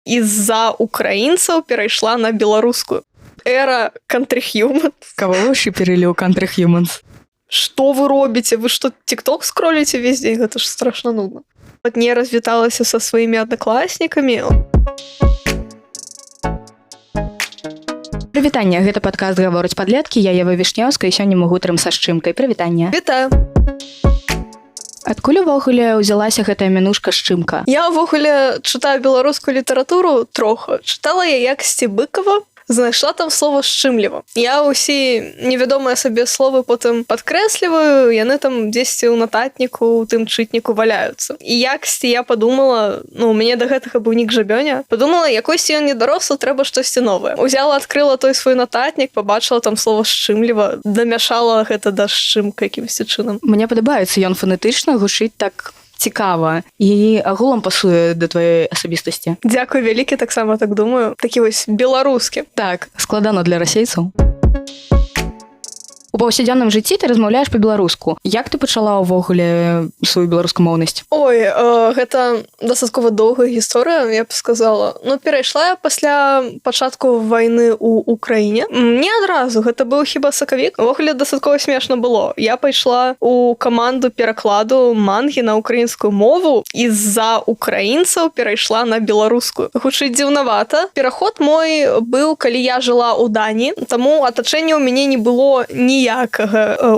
Из-за украинцев перейшла на белорусскую. Эра Country Humans. Кого вы шиперили у Country Humans? Что вы робите? Вы что, ТикТок скроллите весь день? Это ж страшно нудно. Вот не развіталась со своими одноклассниками. Прывітанне, гэта падкаст «Гавораць падлеткі», я Ева Вішнеўская, і сёння мы гутарым са Шчымкай. Прывітанне. Вітаю. Адкуль увогуле ўзялася гэтая мянушка Шчымка? Я увогуле чытаю беларускую літаратуру троху. Чытала я якасці Быкова, знайшла там слово «шчымліва». Я ўсе невядомыя сабе словы потым падкрэсліваю, яны там дзесьці ў нататніку, у тым чытніку валяюцца. І якасці я падумала, у мяне да гэтага быў нік жабёня, падумала, якойсьці ён не дарослы, трэба штосьці новае. Узяла, адкрыла той свой нататнік, пабачыла там слово «шчымліва», дамяшала гэта да «шчымка» якімсьці чынам. Мне падабаецца, ён фанетычна гучыць так цікава і агулам пасуе да твоей асабістасці. Дзякуй вялікі, таксама так думаю. Такі вось беларускі. Так, складана для расейцаў. У паўсядзённым жыцці ты размаўляеш па-беларуску. Як ты пачала ўвогуле сваю беларускамоўнасць? Ой, гэта дастаткова доўгая гісторыя, я б сказала. Перайшла я пасля пачатку вайны ў Украіне. Не адразу, гэта быў хіба сакавік. Увогуле дастаткова смешна было. Я пайшла ў каманду перакладу мангі на украінскую мову і з-за украінцаў перайшла на беларускую. Гучыць дзіўнавата. Пераход мой быў, калі я жыла ў Даніі, таму атачэння ў мяне не было ніякага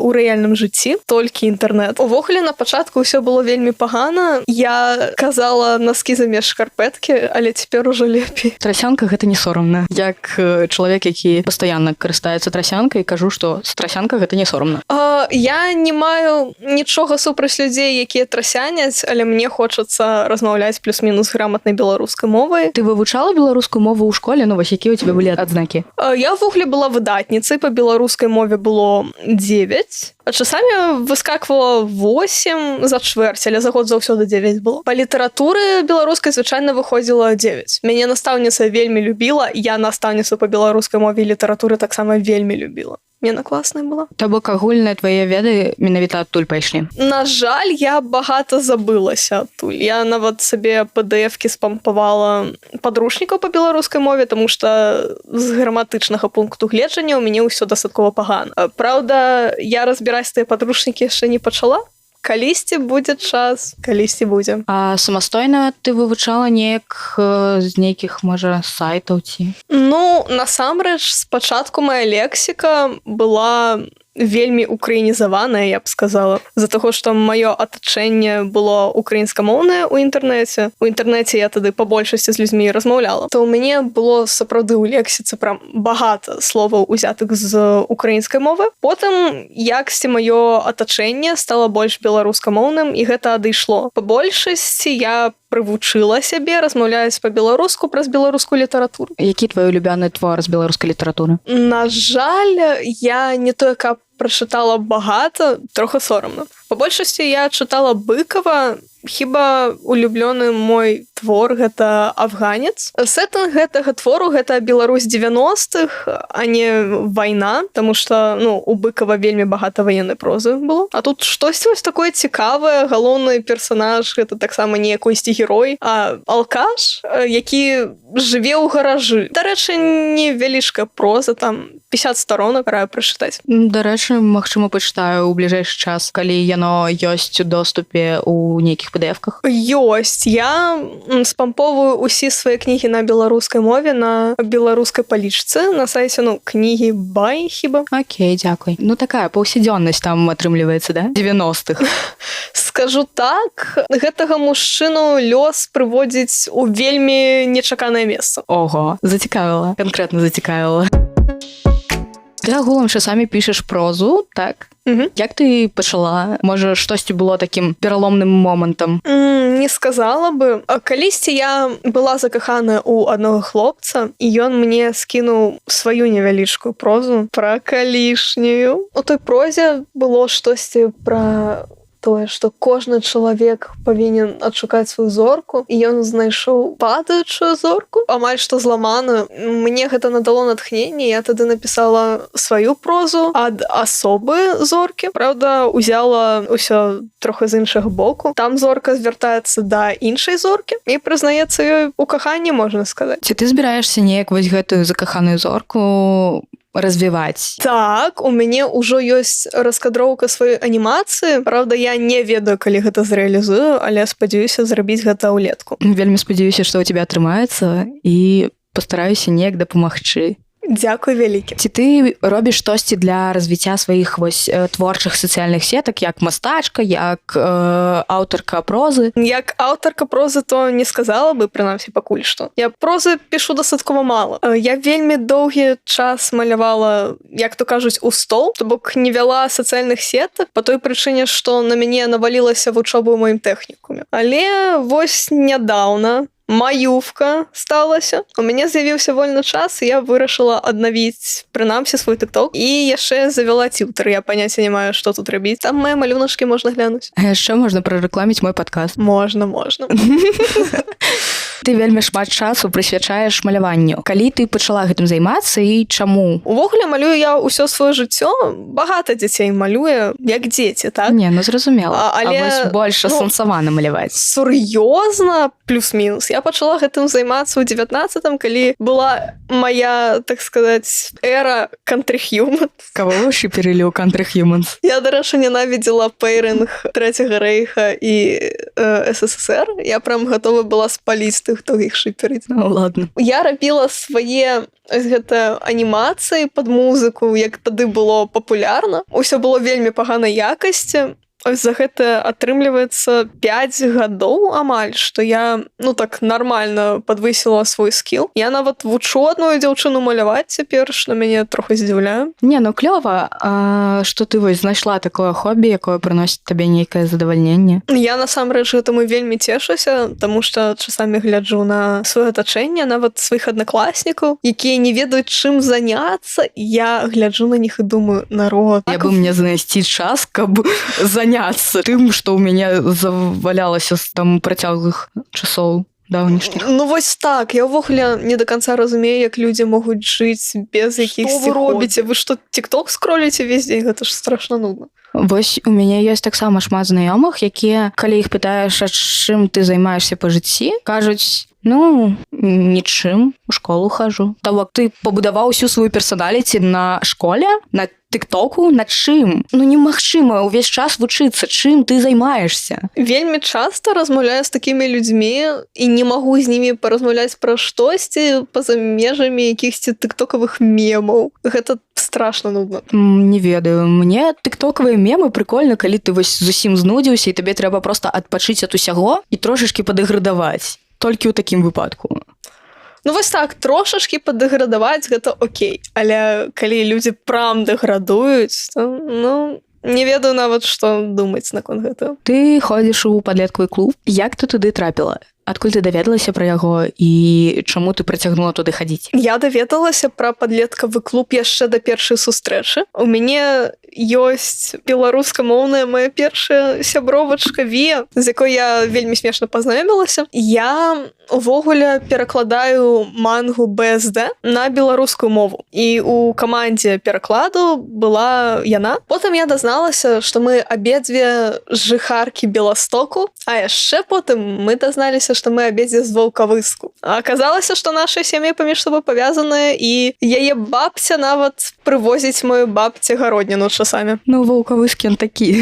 у рэальным жыцці, толькі інтэрнэт. Увогуле на пачатку ўсё было вельмі пагана. Я казала носки замест шкарпэткі, але цяпер ужо лепей. Трасянка гэта не сорамна. Як чалавек, які пастаянна карыстаецца трасянкай, кажу, што трасянка гэта не сорамна. Я не маю нічога супраць людзей, якія трасяняць, але мне хочацца размаўляць плюс-мінус граматнай беларускай мовай. Ты вывучала беларускую мову ў школе? Вось якія ў цябе былі адзнакі? Я ўвогуле была выдатніцай, па беларускай мове было 9, а часамі выскаквала 8 за чвэрць, але за год заўсёды 9 было. Па літаратуры беларускай звычайна выходзіла 9. Мяне настаўніца вельмі любіла, я настаўніцу па беларускай мове і літаратуры таксама вельмі любіла. Яна класная была. То бок агульныя твае веды менавіта адтуль пайшлі? На жаль, я багата забылася адтуль. Я нават сабе PDF-кі спампавала падручнікаў па беларускай мове, таму што з граматычнага пункту гледжання ў мяне ўсё дастаткова пагана. Праўда, я разбіраць тыя падручнікі яшчэ не пачала. Калісьці будзе час, калісьці будзе. А самастойна ты вывучала неяк з нейкіх, можа, сайтаў ці? Насамрэч, спачатку моя лексіка была вельмі украінізаваная, я б сказала. З-за таго, што маё атачэнне было украінскамоўнае ў інтэрнэце. У інтэрнэце я тады па большасці з людзьмі размаўляла. То ў мяне было сапраўды ў лексіцы прям багата словаў узятых з украінскай мовы. Потым якасці маё атачэнне стала больш беларускамоўным, і гэта адышло. Па большасці я прывучыла сябе размаўляць па-беларуску праз беларускую літаратуру. Які твой улюбёны твор з беларускай літаратуры? На жаль, я не тое, каб прачытала багата, трохи сорамна. Па большасці я чытала Быкова, хіба улюблёны мой твор гэта «Афганец». Сеттынг гэтага твору гэта Беларусь 90-х, а не вайна, таму што у Быкова вельмі багата ваеннай прозы было. А тут штосьці вось такое цікавае, галоўны персанаж гэта таксама не якойсьці герой, а алкаш, які жыве ў гаражы. Дарэчы, невялічкая проза, там 50 сторонок, раю прачытаць. Дарэчы, магчыма, пачытаю ў бліжэйшы час, калі яно ёсць у доступе ў нейкіх PDF-ках? Ёсць. Я спамповую усе свае кнігі на беларускай мове, на беларускай палічцы, на сайце, кнігі Бай, хіба. Окей, дзякуй. Такая паўсядзённасць там атрымліваецца, да? 90-х. Скажу так, гэтага мужчыну лёс прыводзіць у вельмі нечаканае месца. Ого, зацікавіла. Канкрэтна зацікавіла. Ты агулам часамі пішаш прозу, так? Як ты пачала? Можа, штосьці было такім пераломным момантам? Не сказала бы. Калісьці я была закаханая ў аднаго хлопца, і ён мне скінуў сваю невялічкую прозу пра калішнюю. У той прозе было штосьці пра тое, што кожны чалавек павінен адшукаць сваю зорку, і ён знайшоў падаючую зорку, амаль што зламаную. Мне гэта надало натхненне, я тады напісала сваю прозу ад асобы зоркі. Праўда, узяла ўсё трохі з іншага боку. Там зорка звяртаецца да іншай зоркі і прызнаецца ёй у каханні, можна сказаць. Ці ты збіраешся неяк вось гэтую закаханую зорку развіваць? Так, у мяне ўжо ёсць раскадроўка сваёй анімацыі. Праўда, я не ведаю, калі гэта зрэалізую, але спадзяюся зрабіць гэта ўлетку. Вельмі спадзяюся, што ў тебя атрымаецца, і пастараюся неяк дапамагчы. Дзякуй вялікі. Ці ты робіш штосьці для развіцця сваіх вось творчых сацыяльных сетак, як мастачка, як аўтарка прозы? Як аўтарка прозы, то не сказала бы, прынамсі, пакуль што. Я прозы пішу дастаткова мала. Я вельмі доўгі час малявала, як то кажуць, у стол, то бок не вяла сацыяльных сетак, па той прычыне, што на мяне навалілася вучоба ў маім тэхнікуме. Але вось нядаўна маювка сталася. У мяне з'явіўся вольны час, і я вырашыла аднавіць, прынамсі, свой тык-ток. І яшчэ завяла цілтер. Я паняцця не маю, што тут рабіць. Там мае малюначкі можна глянуць. А яшчэ можна прарэкламіць мой падкаст. Можна. Ты вельмі шмат часу прысвячаеш маляванню. Калі ты пачала гэтым займацца і чаму? Увогуле малюю я ўсё сваё жыццё. Багата дзяцей малюе, як дзеці, так? Не, ну зразумела. Але... А вось больш асэнсавана маляваць. Сур'ёзна, плюс-мінус. Я пачала гэтым займацца ў 19-м, калі была моя, так сказаць, эра кантры-хьюманс. Кого вы шыперылі ў кантры-хьюманс? Я, дарэчы, ненавідзела пэйрынг Трэцяга рэйха і СССР. Я прям гатова была спаліць тых, хто іх шыперыць. Ну, ладно. Я рабіла свае гэта анімацыі пад музыку, як тады было папулярна. Усё было вельмі паганай якасці. За гэта атрымліваецца 5 гадоў амаль, што я, так нармальна падвысіла свой скіл. Я нават вучу адную дзяўчыну маляваць цяпер, што мяне трохі здзіўляе. Не, клёва, што ты вось знайшла такое хобі, якое прыносіць табе нейкае задавальненне. Я насамрэч гэтаму вельмі цешуся, таму што часамі гляджу на сваё атачэнне, нават сваіх аднакласнікаў, якія не ведаюць, чым заняцца. Я гляджу на них і думаю, народ. Я бы мне знайсці час, каб заняцца тым, што ў мяне завалялася з там працяглых часоў даўнішніх. Вось так. Я ўвогуле не да канца разумею, як людзі могуць жыць без якіхсьці. Што вы робіце? Вы што, тік-ток скроліце весь дзень? Гэта ж страшна нудна. Вось у мяне ёсць таксама шмат знаёмых, якія, калі іх пытаеш, а чым ты займаешся па жыцці, кажуць, нічым, у школу хожу. Так ты пабудаваў усю сваю персоналіці на школе, на тык-току, на чым? Немагчыма ўвесь час вучыцца, чым ты займаешься. Вельмі часта размаўляю з такімі людзьмі і не магу з імі паразмаўляць пра штосьці па-за межамі якіхсьці тык-токавых мемаў. Гэта страшна нудна. Не ведаю. Мне тык-токавыя мемы прикольна, калі ты вось зусім знудзіўся і табе трэба проста адпачыць ад усяго і трошачкі падэградаваць. Толькі ў такім выпадку. Вось так, трошачкі падэградаваць, гэта окей. Але калі людзі прям дэградуюць, то, не ведаю нават, што думаць наконт гэтага. Ты ходзіш у падлеткавы клуб. Як ты туды трапіла? Адкуль ты даведалася пра яго і чаму ты працягнула туды хадзіць? Я даведалася пра падлеткавы клуб яшчэ да першай сустрэчы. У мяне ёсць беларускамоўная моя першая сябровачка Вія, з якой я вельмі смешна пазнаёмілася. Я увогуле перакладаю мангу БСД на беларускую мову. І у камандзе перакладу была яна. Потым я дазналася, што мы абедзве жыхаркі Беластоку, а яшчэ потым мы дазналіся, што мы абедзве з Ваўкавыску. Аказалася, што нашы сям'і паміж сабой павязаныя, і яе бабця нават прывозіць мою бабці гародніну часамі. Ваўкавыскі ён такі.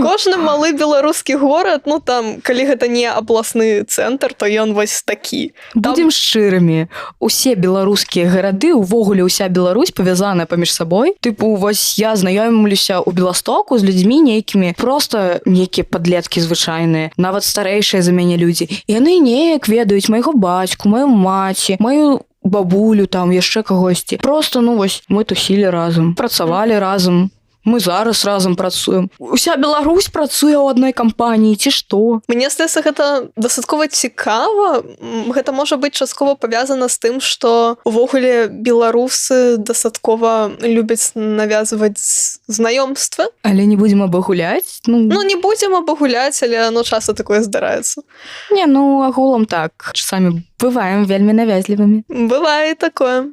Кожны малы беларускі горад, там, калі гэта не абласны цэнтр, то ён вось такі. Будзем шчырымі. Усе беларускія гарады, увогуле ўся Беларусь павязаная паміж сабой. Вось я знаёмлюся ў Беластоку з людзьмі нейкімі, проста нейкія падлеткі звычайныя, нават старэйшыя за мяне людзі. І яны неяк ведаюць майго бацьку, маю маці, маю бабулю, там яшчэ кагосьці. Проста, вось, мы тусілі разам, працавалі разам. мы зараз разам працуем. Уся Беларусь працуе ў адной кампаніі, ці што? Мне здаецца, гэта дастаткова цікава. Гэта можа быць часткова павязана з тым, што увогуле беларусы дастаткова любяць навязваць знаёмствы. Але не будзем абагуляць? Ну, не будзем абагуляць, але часта такое здараецца. Не, агулам так. Часамі бываем вельмі навязлівымі. Бывае такое.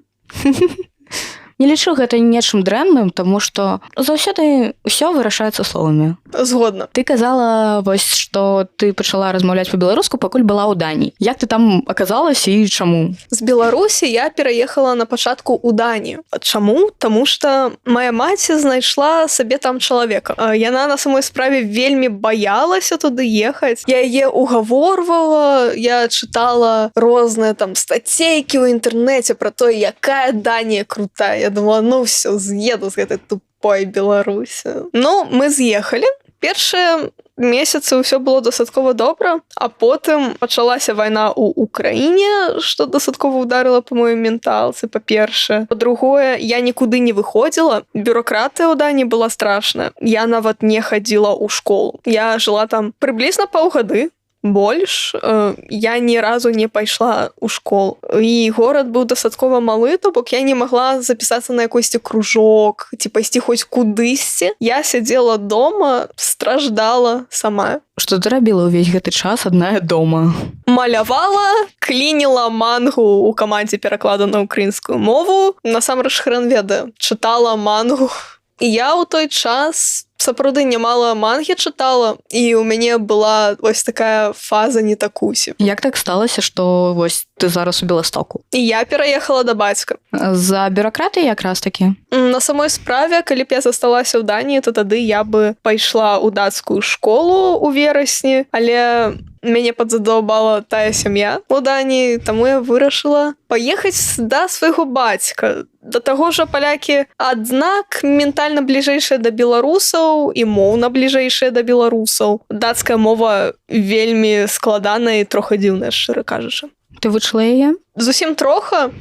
Не лічу гэта нечым дрэнным, таму што заўсёды ўсё вырашаецца словамі. Згодна. Ты казала, вось, што ты пачала размаўляць па-беларуску, пакуль была ў Даніі. Як ты там аказалася і чаму? З Беларусі я пераехала на пачатку ў Данію. Чаму? Таму што мая маці знайшла сабе там чалавека. Яна на самой справе вельмі баялася туды ехаць. Я яе угаворвала, я чытала розныя там стацейкі ў інтэрнэце пра тое, якая Данія крутая. Я думала, все, з'еду з гэтай тупой Беларусі. Мы з'ехалі. Першыя месяцы ўсё было дастаткова добра, а потым пачалася вайна ў Украіне, што дастаткова ударыла па маёй менталцы, па-першае. Па-другое, я нікуды не выходзіла. Бюрократыя ў Даніі была страшная. Я нават не хадзіла ў школу. Я жыла там прыблізна паўгады. Больш я ні разу не пайшла ў школу. І горад быў дастаткова малы, то бок я не магла запісацца на якойсьці кружок, ці пайсці хоць кудысьці. Я сядзела дома, страждала сама. Што ты рабіла ўвесь гэты час адная дома? Малявала, клініла мангу ў камандзе перакладу на ўкраінскую мову. Насамрэч хрэн ведае. Чытала мангу. І я ў той час сапраўды нямала мангі чытала, і ў мяне была вось такая фаза не такусі. Як так сталася, што вось ты зараз у Беластоку? І я пераехала да бацька. За бюракратыяй якраз такі? На самой справе, калі б я засталася ў Даніі, то тады я бы пайшла ў дацкую школу ў верасні, але мяне падзадаўбала тая сям'я ў Даніі, таму я вырашыла паехаць да свайго бацька. Да таго ж палякі, аднак, ментальна бліжэйшыя да беларусаў і моўна бліжэйшыя да беларусаў. Дацкая мова вельмі складаная і трохи дзіўная, шчыра кажучы. Ты вучыла яе? Зусім трохи.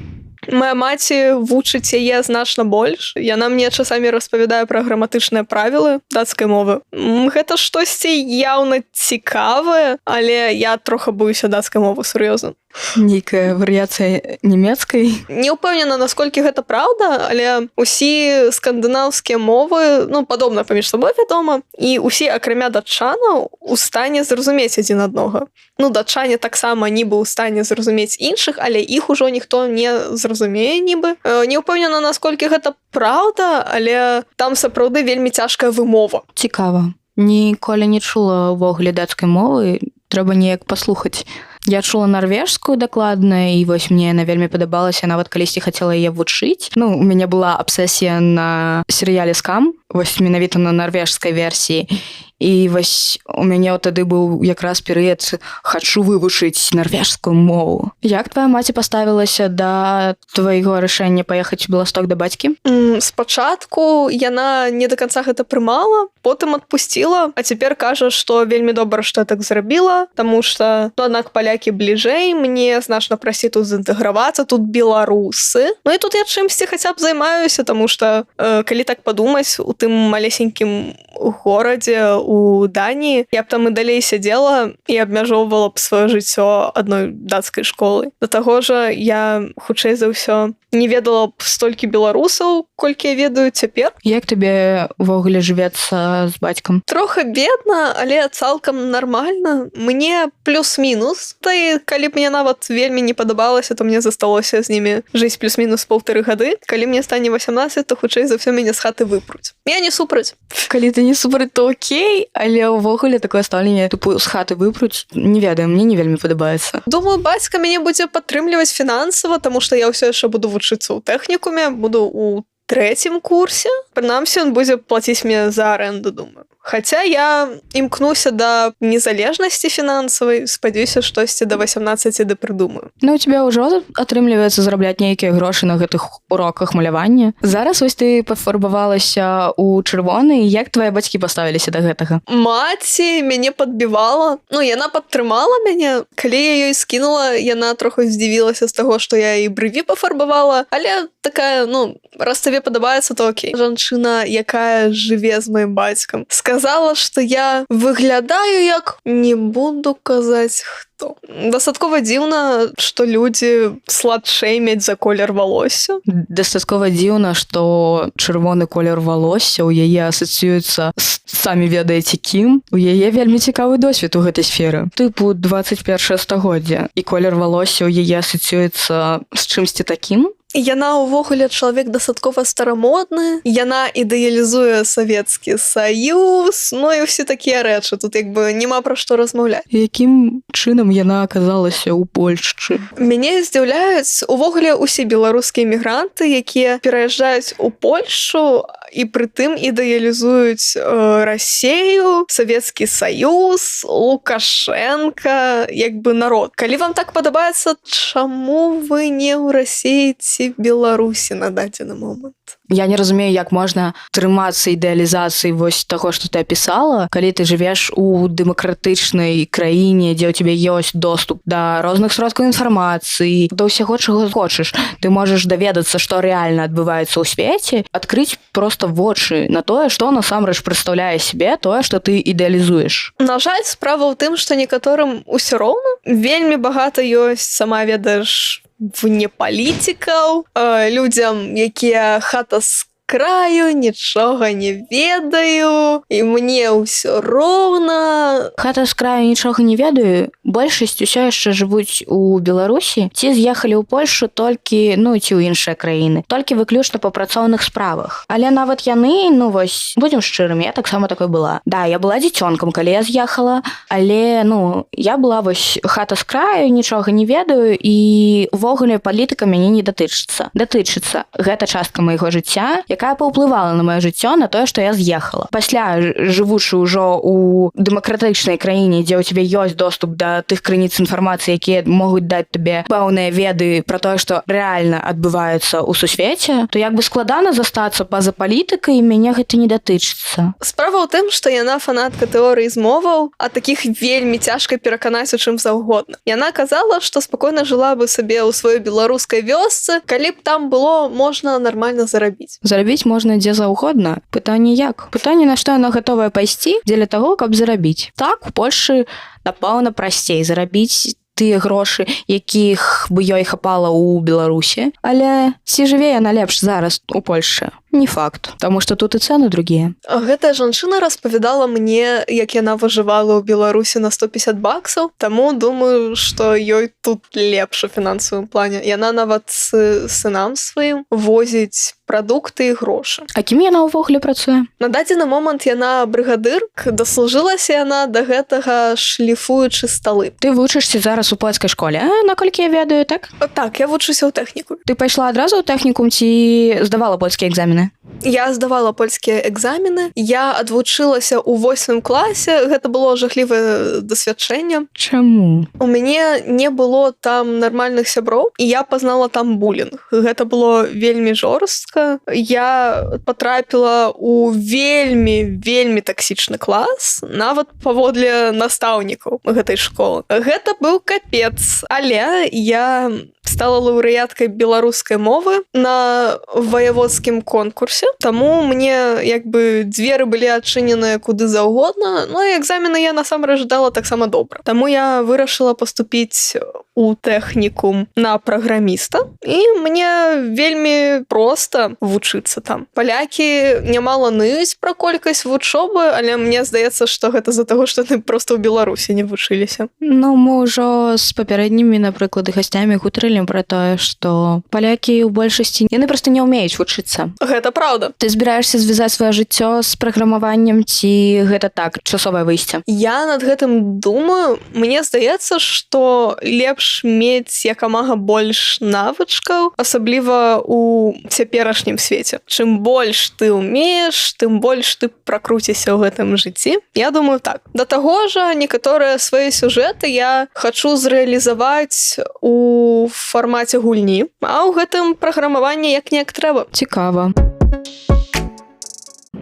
Мая маці вучыць яе значна больш. Яна мне часамі распавядае пра граматычныя правілы дацкай мовы. Гэта штосьці яўна цікавае, але я трохи боюся дацкай мовы, сур'ёзна. Нейкая варыяцыя нямецкай? Не ўпэўнена, наколькі гэта праўда, але усе скандынаўскія мовы, падобна паміж сабой, вядома, і усе, акрамя датчанаў, у стане зразумець адзін аднога. Датчане таксама нібы ў стане зразумець іншых, але іх ужо ніхто не зразумее нібы. Не ўпэўнена, наколькі гэта праўда, але там сапраўды вельмі цяжкая вымова. Цікава. Ніколі не чула ўвогуле дацкай мовы, трэба неяк паслухаць. Я чула нарвежскую дакладна, і вось мне яна вельмі падабалася, нават калісьці хацела яе вучыць. У мяне была абсесія на серыяле «Скам», вось менавіта на нарвежскай версіі. І вось у мяне тады быў якраз перыяд «хачу вывучыць нарвежскую мову». Як твая маці паставілася да твайго рашэння паехаць у Беласток да бацькі? Спачатку яна не да канца гэта прымала, потым адпусціла, а цяпер кажа, што вельмі добра, што я так зрабіла, таму што, аднак палякі бліжэй, мне значна прасцей тут заінтэгравацца, тут беларусы. І тут я чымсьці хаця б займаюся, таму што, калі так падумаць, у тым малесенькім горадзе у Даніі, я б там і далей сядзела і абмяжоўвала б сваё жыццё адной дацкай школы. Да таго ж я, хутчэй за ўсё, не ведала б столькі беларусаў, колькі я ведаю цяпер. Як табе увогуле жывецца з бацькам? Трохи бедна, але цалкам нармальна. Мне плюс-мінус. Та і калі б мне нават вельмі не падабалася, то мне засталося з німі жыць плюс-мінус 1,5 гады. Калі мне стане 18, то хутчэй за ўсё мяне з хаты выпруць. Я не супраць. Калі ты не супраць, то окей, але ўвогуле такое стаўленне тупую з хаты выпруць, не ведаю, мне не вельмі падабаецца. Думаю, бацька мяне будзе падтрымліваць фінансава, таму што я ўсё яшчэ буду вучыцца ў тэхнікуме, буду ў 3-м курсе. Прынамсі, ён будзе плаціць мне за аренду, думаю. Хаця я імкнуся да незалежнасці фінансавай, спадзяюся, штосьці да 18 прыдумаю. У тебя ўжо атрымліваецца зарабляць нейкія грошы на гэтых уроках малявання. Зараз вось ты пафарбавалася ў чырвоны, як твае бацькі паставіліся да гэтага? Маці мяне падбівала. Яна падтрымала мяне. Калі я ёй скінула, яна трохи здзівілася з таго, што я і брыві пафарбавала, але такая, ну, раз тебе падабаецца, то окей. Жанчына, якая жыве з маім бацькам, сказала, што я выглядаю як, не буду казаць, хто. Дастаткова дзіўна, што людзі слад-шэймяць за колер волосся. Дастаткова дзіўна, што чырвоны колер волосся ў яе асацыюецца з самі ведаеце кім. У яе вельмі цікавы досвед у гэтай сферы. Тыпу 21 стагоддзя. І колер волосся ў яе асацыюецца з чымсьці такім. Яна ўвогуле чалавек дастаткова старамодны, яна ідэалізуе Савецкі Саюз, ну і ўсе такія рэчы, тут як бы няма пра што размаўляць. Якім чынам яна аказалася ў Польшчы? Мяне здзіўляюць увогуле ўсе беларускія мігранты, якія пераязджаюць у Польшу і прытым ідэалізуюць Расею, Савецкі Саюз, Лукашенка, як бы народ. Калі вам так падабаецца, чаму вы не ў Расеі ці Беларусі на дадзены момант? Я не разумею, як можна трымацца ідэалізацыі вось таго, што ты апісала, калі ты жывеш у дэмакратычнай краіне, дзе ў цябе ёсць доступ да розных сродкаў інфармацыі, да ўсяго, чаго хочаш. Ты можаш даведацца, што рэальна адбываецца ў свеце, адкрыць проста вочы на тое, што насамрэч прадстаўляе сябе тое, што ты ідэалізуеш. На жаль, справа ў тым, што некаторым усё роўна. Вельмі багата ёсць, сама ведаеш, вне палітыкаў, людзям, якія хата з краю, нічога не ведаю, і мне ўсё роўна. Хата з краю нічога не ведаю. Большасць усё яшчэ жывуць у Беларусі, ці з'ехалі ў Польшу толькі, ну, ці ў іншыя краіны, толькі выключна па працоўных справах. Але нават яны, ну, вось, будзем шчырымі, я таксама такой была. Да, я была дзіцёнкам, калі я з'ехала, але, ну, я была вось хата з краю, нічога не ведаю, і увогуле палітыка мяне не датычыцца. Датычыцца гэта частка майго жыцця, якая паўплывала на маё жыццё, на тое, што я з'ехала. Пасля, жывучы ўжо ў дэмакратычнай краіне, дзе ў цябе ёсць доступ да тых крыніц інфармацыі, якія могуць даць табе пэўныя веды пра тое, што рэальна адбываецца ў сусвеце, то як бы складана застацца па-за палітыкай, і мяне гэта не датычыцца. Справа ў тым, што яна фанатка тэорыі змоваў, а такіх вельмі цяжка пераканаць у чым заўгодна. Яна казала, што спакойна жыла бы сабе ў сваёй беларускай вёсцы, калі б там было можна нармальна зарабіць. Зарабіць можна дзе заўгодна. Пытанне як? Пытанне, на што яна гатовая пайсці дзеля таго, каб зарабіць. Так, у Польшы, напэўна, прасцей зарабіць тыя грошы, якіх бы ёй хапала ў Беларусі. Але ці жыве яна лепш зараз у Польшы? Не факт, таму што тут і цэны другія. Гэтая жанчына распавядала мне, як яна выжывала ў Беларусі на 150 баксаў, таму думаю, што ёй тут лепш у фінансавым плане. Яна нават сынам сваім возіць прадукты і грошы. А кім яна ўвогуле працуе? На дадзены момант яна брыгадыр, даслужылася яна да гэтага шліфуючы сталы. Ты вучышся зараз у польскай школе, наколькі я ведаю, так? Так, я вучуся ў тэхніку. Ты пайшла адразу ў тэхнікум ці здавала польскія экзамены? Я здавала польскія экзамены, я адвучылася ў 8 класе, гэта было жахлівае дасвядчэнне. Чаму? У мяне не было там нармальных сяброў, і я пазнала там булінг. Гэта было вельмі жорстка. Я патрапіла ў вельмі таксічны клас, нават паводле настаўнікаў гэтай школы. Гэта быў капец, але я стала лаўрэаткай беларускай мовы на ваяводскім конкурсе, таму мне як бы дзверы былі адчыненыя куды заўгодна, ну і экзамены я насамрэч дала таксама добра. Таму я вырашыла паступіць у тэхнікум на праграміста, і мне вельмі проста вучыцца там. Палякі нямала ныюць пра колькасць вучобы, але мне здаецца, што гэта з-за таго, што яны проста ў Беларусі не вучыліся. Ну, мы ўжо з папярэднімі, напрыклад, гасцямі гутарылі пра тое, што палякі ў большасці, яны проста не ўмеюць вучыцца. Гэта праўда. Ты збіраешся звязаць сваё жыццё з праграмаваннем ці гэта так, часовае выйсце? Я над гэтым думаю. Мне здаецца, што лепш мець якамага больш навычкаў, асабліва ў цяперашнім свеце. Чым больш ты ўмееш, тым больш ты пракруцішся ў гэтым жыцці. Я думаю так. Да таго ж, некаторыя свае сюжэты я хачу зрэалізаваць у фармаце гульні, а ў гэтым праграмаванне як-ніяк трэба. Цікава.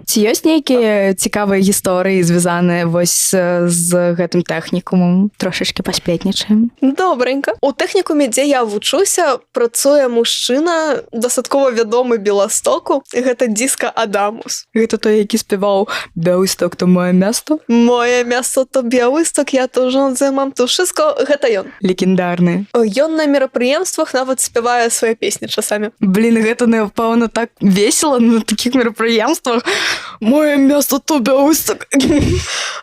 Ці ёсць нейкія цікавыя гісторыі, звязаныя вось з гэтым тэхнікумам? Трошачкі пасплетнічаем. Добренька. У тэхнікуме, дзе я вучуся, працуе мужчына, дастаткова вядомы Беластоку. Гэта Диско Адамус. Гэта той, які спяваў «Бяўісток, то моё место». Моє место то Бяўісток, я то жонзе мам тушыско. Гэта ён. Легендарны. Ён на мерапрыемствах нават спявае свае песні часамі. Блин, гэта, напэўна, так весела на такіх мерапрыемствах. Моё место то Бяўісток.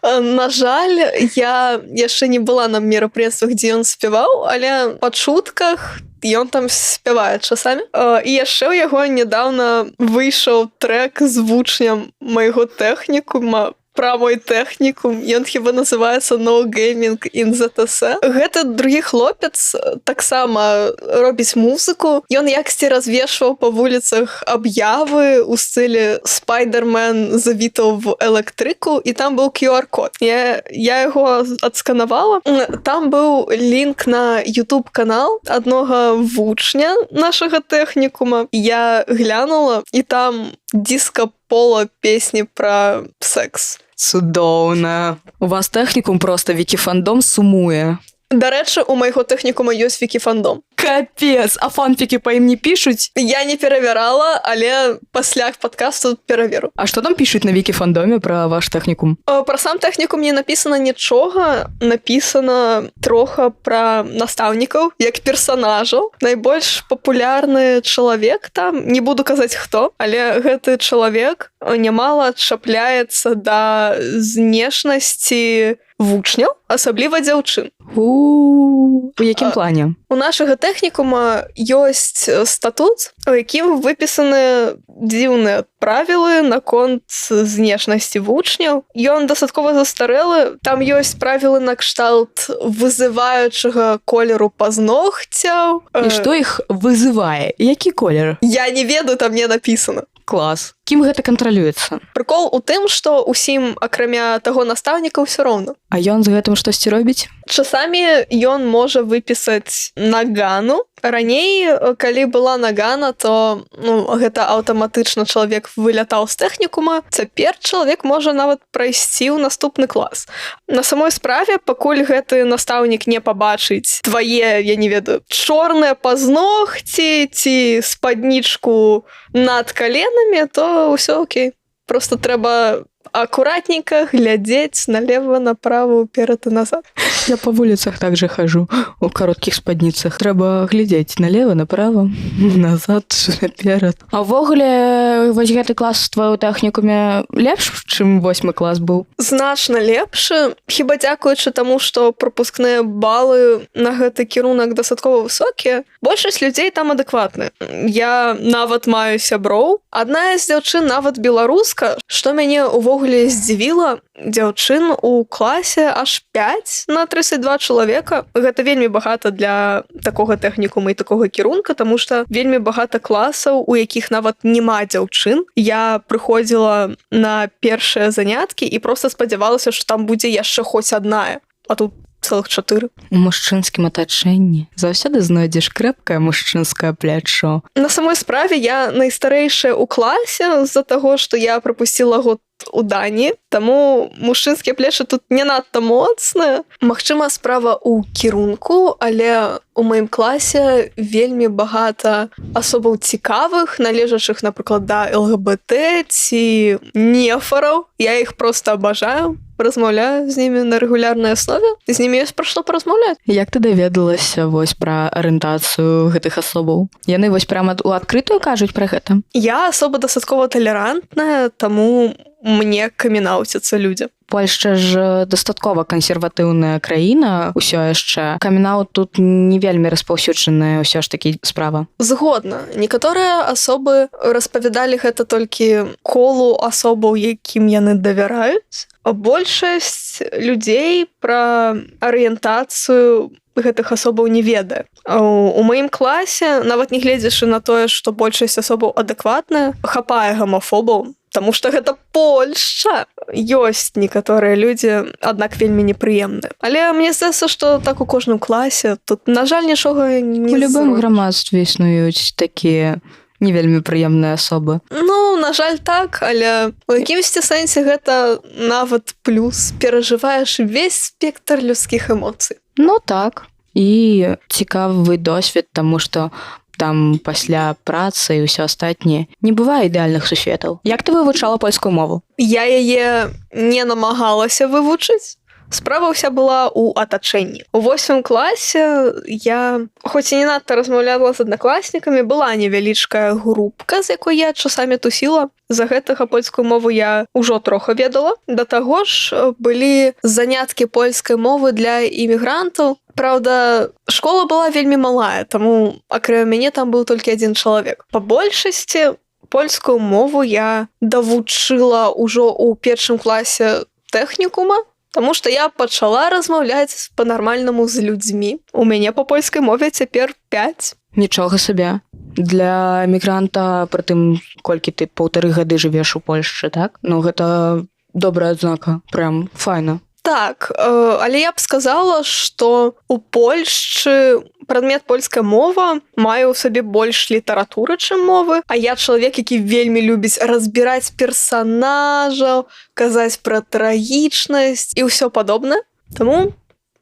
На жаль, я яшчэ не была на мерапрыемствах, дзе ён спяваў, але па чутках ён там спявае часамі. І яшчэ ў яго нядаўна выйшаў трэк з вучнем майго тэхнікума пра мой тэхнікум. Ён хіба называецца «No Gaming in ZTC». Гэты другі хлопец таксама робіць музыку. Ён яксьці развешваў па вуліцах аб'явы ў стылі «Спайдермен завітаў в электрыку», і там быў QR-код. Я яго адсканавала. Там быў лінк на YouTube-канал аднога вучня нашага тэхнікума. Я глянула, і там диско-поло песні пра секс. Цудоўна. У вас тэхнікум проста вікіфандом сумуе. Дарэчы, у майго тэхнікума ёсць вікіфандом. Капец, а фанфікі па ім не пішуць? Я не перавярала, але пасля падкасту пераверу. А што там пішуць на вікіфандоме пра ваш тэхнікум? Пра сам тэхнікум не напісана нічога. Напісана троха пра настаўнікаў, як персанажаў. Найбольш папулярны чалавек там, не буду казаць хто, але гэты чалавек нямала чапляецца да знешнасці вучняў, асабліва дзяўчын. У якім плане? У нашага тэхнікума ёсць статут, у якім выпісаны дзіўныя правілы наконт знешнасці вучняў. Ён дастаткова застарэлы. Там ёсць правілы накшталт вызываючага колеру пазногцяў. І што іх вызывае? Які колер? Я не ведаю, там не напісана. Клас. Кім гэта кантралюецца? Прыкол у тым, што ўсім, акрамя таго настаўніка, ўсё роўна. А ён з гэтым штосьці робіць? Часамі ён можа выпісаць нагану. Раней, калі была нагана, то гэта аўтаматычна чалавек вылятаў з тэхнікума. Цяпер чалавек можа нават прайсці ў наступны клас. На самой справе, пакуль гэты настаўнік не пабачыць твае, я не ведаю, чорныя пазногці ці спаднічку над каленамі, то ўсё окей. Просто трэба акуратненько глядзець налево, направо, уперед і назад. Я по вуліцах так же хожу, у кароткіх спадніцах. Трэба глядзець налево, направо, назад, наперад. А ўвогуле, вось гэты клас у твоём тэхнікуме лепш, чым 8 клас быў? Значна лепш. Хіба дзякуючы таму, што прапускныя балы на гэты кірунак дастаткова высокія. Большасць людзей там адэкватны. Я нават маю сяброў. Адна з дзяўчын нават беларуска, што мяне увогуле здзівіла. Дзяўчын у класе аж 5 на 32 чалавека. Гэта вельмі багата для такога тэхнікума і такога кірунка, таму што вельмі багата класаў, у якіх нават няма дзяўчын. Я прыходзіла на першыя заняткі і проста спадзявалася, што там будзе яшчэ хоць адная. А тут цэлых 4. У мужчынскім атачэнні заўсёды знойдзеш крэпкае мужчынскае плячо. На самой справе я найстарэйшая ў класе з-за таго, што я прапусціла год у Дані, таму мужчынскія плечы тут не надта моцныя. Магчыма, справа ў кірунку, але у маім класе вельмі багата асобаў цікавых, належачых, напрыклад, да ЛГБТ ці нефараў. Я іх проста абажаю. Размаўляю з ними на рэгулярнай аснове. З ними ёсць пра што паразмаўляць. Як ты даведалася вось пра арыентацыю гэтых асобаў? Яны вось прямо у адкрытую кажуць пра гэта? Я асоба дастаткова талерантная, таму мне камінаўцяцца людзі. Польшча ж дастаткова кансерватыўная краіна ўсё яшчэ. Камінаўт тут не вельмі распаўсюджаная ўсё ж такі справа. Згодна. Некаторыя асобы распавядалі гэта толькі колу асобаў, якім яны давяраюць. Большасць людзей пра арыентацыю гэтых асобаў не ведае. У маім класе, нават не гледзячы на тое, што большасць асобаў адэкватная, хапае гамафобаў, таму што гэта Польшча. Ёсць некаторыя людзі, аднак вельмі непрыемныя. Але мне здаецца, што так у кожным класе тут, на жаль, нічога не У любым грамадстве існуюць такія не вельмі прыемныя асобы. Ну, на жаль, так, але у якімсьці сэнсе гэта нават плюс. Перажываеш весь спектр людскіх эмоцый. Ну так. І цікавы досвед, таму што там пасля працы і ўсё астатняе не бывае ідэальных сусветаў. Як ты вывучала польскую мову? Я яе не намагалася вывучыць. Справа ўся была ў атачэнні. У 8 класе я, хоць і не надта размаўляла з аднакласнікамі, была невялічкая групка, з якой я часамі тусіла. За гэтага польскую мову я ўжо трохи ведала. Да таго ж былі заняткі польскай мовы для імігрантаў. Праўда, школа была вельмі малая, таму акрамя мяне там быў толькі адзін чалавек. Па большасці польскую мову я давучыла ўжо ў 1 класе тэхнікума, таму што я пачала размаўляць па-нармальнаму з людзьмі. У мяне па польскай мове цяпер 5. Нічога сабе. Для мігранта, прытым, колькі ты 1,5 гады жывеш у Польшчы, так? Ну, гэта добрая адзнака. Прям файна. Так, але я б сказала, што у Польшчы прадмет польская мова мае ў сабе больш літаратуры, чым мовы, а я чалавек, які вельмі любіць разбіраць персанажаў, казаць пра трагічнасць і ўсё падобнае. Таму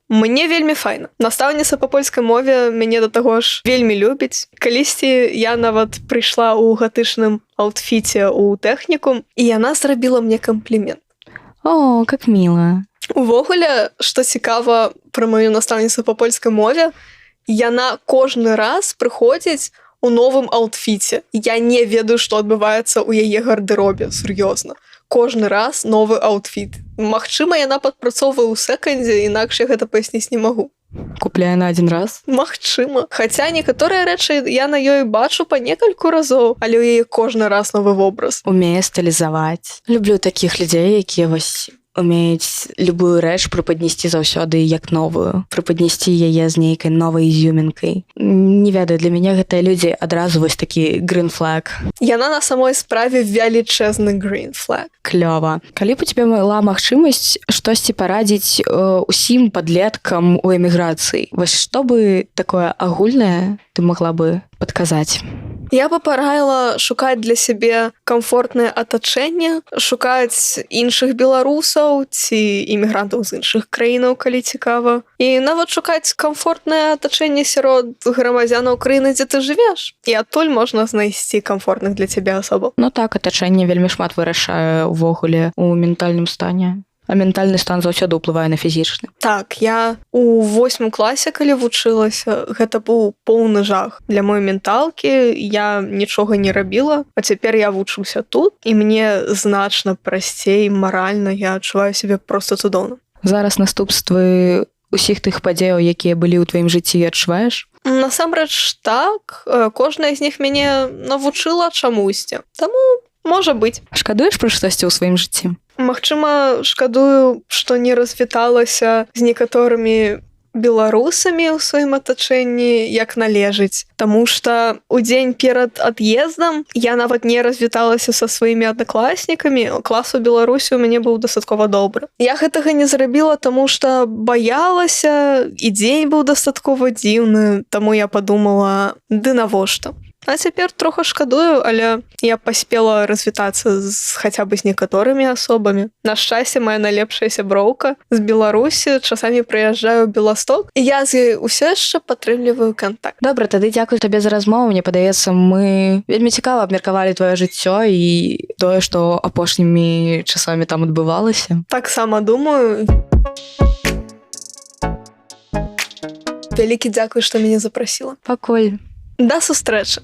мне вельмі файна. Настаўніца па польскай мове мяне да таго ж вельмі любіць. Калісьці я нават прыйшла ў гатычным аўтфіце ў тэхнікум, і яна зрабіла мне камплімент. О, как мило. Увогуле, што цікава пра маю настаўніцу па польскай мове, яна кожны раз прыходзіць у новым аўтфіце. Я не ведаю, што адбываецца ў яе гардэробе, сур'ёзна. Кожны раз новы аўтфіт. Магчыма, яна падпрацоўвае ў сэкандзе, інакш я гэта паясніць не магу. Купляе на адзін раз? Магчыма. Хаця некаторыя рэчы я на ёй бачу па некалькі разоў, але ў яе кожны раз новы вобраз. Умее стылізаваць. Люблю такіх людзей, якія вось умеюць любую рэч прыпаднесці заўсёды як новую, прыпаднесці яе з нейкай новай ізюмінкай. Не ведаю, для мяне гэтыя людзі адразу вось такі green flag. Яна на самой справе велічэзны green flag. Клёва. Калі б у цябе была магчымасць штосьці парадзіць усім падлеткам у эміграцыі, вось што бы такое агульнае ты магла бы падказаць? Я бы параіла шукаць для сябе камфортнае атачэнне, шукаць іншых беларусаў ці імігрантаў з іншых краінаў, калі цікава. І нават шукаць камфортнае атачэнне сярод грамадзянаў краіны, дзе ты жывеш. І адтуль можна знайсці камфортных для цябе асобаў. Ну так, атачэнне вельмі шмат вырашае ўвогуле ў ментальным стане. А ментальны стан заўсёды ўплывае на фізічны. Так, я у 8 класе, калі вучылася, гэта быў поўны жах. Для моей менталкі я нічога не рабіла, а цяпер я вучуся тут, і мне значна прасцей маральна, я адчуваю сябе проста цудоўна. Зараз наступствы усіх тых падзеяў, якія былі ў тваім жыцці, адчуваеш? Насамрэч так, кожная з них мяне навучыла чамусьці. Таму можа быць. Шкадуеш пра штосьці ў сваім жыцці? Магчыма, шкадую, што не развіталася з некаторымі беларусамі ў сваім атачэнні як належыць. Таму што ў дзень перад ад'ездам я нават не развіталася са сваімі аднакласнікамі. Клас у Беларусі у мяне быў дастаткова добры. Я гэтага не зрабіла, таму што баялася, і дзень быў дастаткова дзіўны, таму я падумала, ды навошта? А цяпер трохи шкадую, але я паспела развітацца хаця бы з некаторымі асобамі. На шчасце, моя найлепшая сяброўка з Беларусі часамі прыязджаю ў Беласток, і я з ёй усё яшчэ падтрымліваю кантакт. Добра, тады дзякую табе за размову. Мне падаецца, мы вельмі цікава абмеркавалі твоё жыццё і тое, што апошнімі часамі там адбывалася. Таксама думаю. Вялікі дзякуй, што мяне запрасіла. Пакуль. Да сустрэчы.